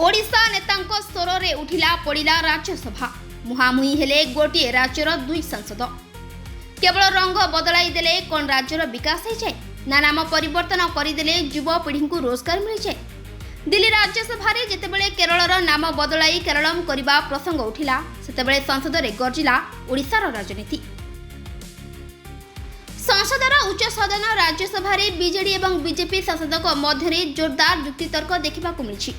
ओडिशा नेतांको स्वरे उठिला पड़ा राज्यसभा मुहांमुही हेले गोटे राज्यर दुई सांसद केवल रंग बदलाई देले कौन राज्यर विकास हो जाए ना नाम परिवर्तन करदेले युवपीढ़ी को रोजगार मिल जाए। दिल्ली राज्यसभा जितेबले केरलर नाम बदलाई केरलम करने प्रसंग उठिला सेतेबले संसद में गर्जिला ओडिशार राजनीति। संसदर उच्च सदन राज्यसभा बीजेडी और बीजेपी सांसद मध्य जोरदार युक्तितर्क देखा मिली।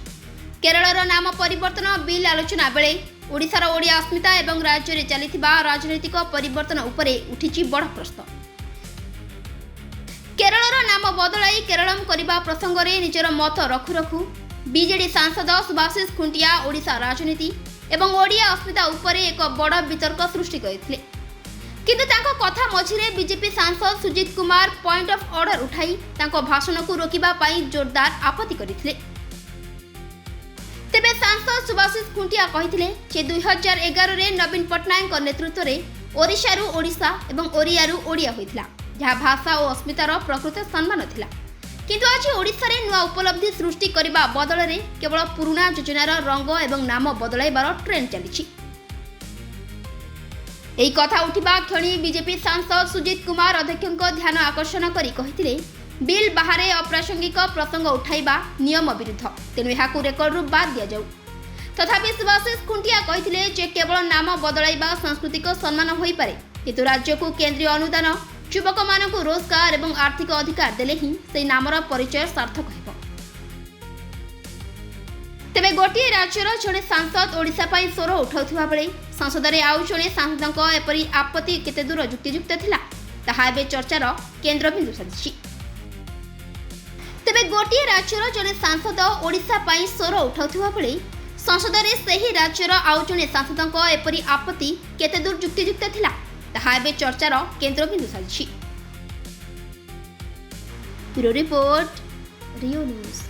केरलर नाम परिवर्तन बिल आलोचना बेले ओडिशार ओडिया अस्मिता एवं राज्य में चलता राजनैतिक परिवर्तन उपरे उठी बड़ प्रश्न। केरलर नाम बदलाई केरलम करने प्रसंग में निजर मत रखु रखु बीजेडी सांसद सुभाषिष खुंटिया ओडिशा राजनीति एवं ओडिया अस्मिता उपरे एक बड़ वितर्क सृष्टि करते किंतु तांको कथा मझिरे बीजेपी सांसद Sujit Kumar point of order उठाई तांको भाषण को रोकिबा पाई जोरदार आपत्ति करथिले। तेबे सांसद सुभाषिष खुंटिया कहिथिले जे 2011 रे नवीन पटनायक नेतृत्व में ओरिशारू ओडिशा एवं ओरियारू ओडिया होइथिला जहाँ भाषा और अस्मितार प्रकृत सम्मान थिला किंतु आज ओडिशा रे नुआ उपलब्धि सृष्टि करबा बदलरे केवल पुराना योजनार रंग एवं नाम बदलाइबार ट्रेंड चलीछि। एही कथा उठिबा क्षणी बीजेपी सांसद सुजीत कुमार अध्यक्षक ध्यान आकर्षण करी कहिथिले बिल बाहरे अप्रासंगिक प्रसंग उठाइबा नियम विरुद्ध तेणु यहाकू रेकर्ड रू बाद दिया जाऊ। तथापि सुभाषिष खुंटिया कहिथिले जे केवल नाम बदलाइबा सांस्कृतिक सम्मान होई पारे किंतु राज्य को केंद्रीय अनुदान युवक मानक रोजगार एवं आर्थिक अधिकार देले ही से नामर परिचय सार्थक हेबो। तेबे गोटे राज्यर जड़े सांसद ओडिशा पाई स्वर उठाउथिबा बेले संसद में आउ जड़े सांसदक एपरी आपत्ति केते दूर युक्तियुक्त थिला ताहा एबे चर्चार केंद्रबिंदु साजिछि। तेबे गोटे राज्यर जड़े सांसद ओडिशा पाई स्वर उठाउथिबा बेले संसद में सही राज्यर आउ जड़े सांसदक एपरी आपत्ति केते दूर युक्तियुक्त थिला ताहा एबे चर्चार केंद्रबिंदु साजिछि। ब्यूरो रिपोर्ट रियो न्यूज।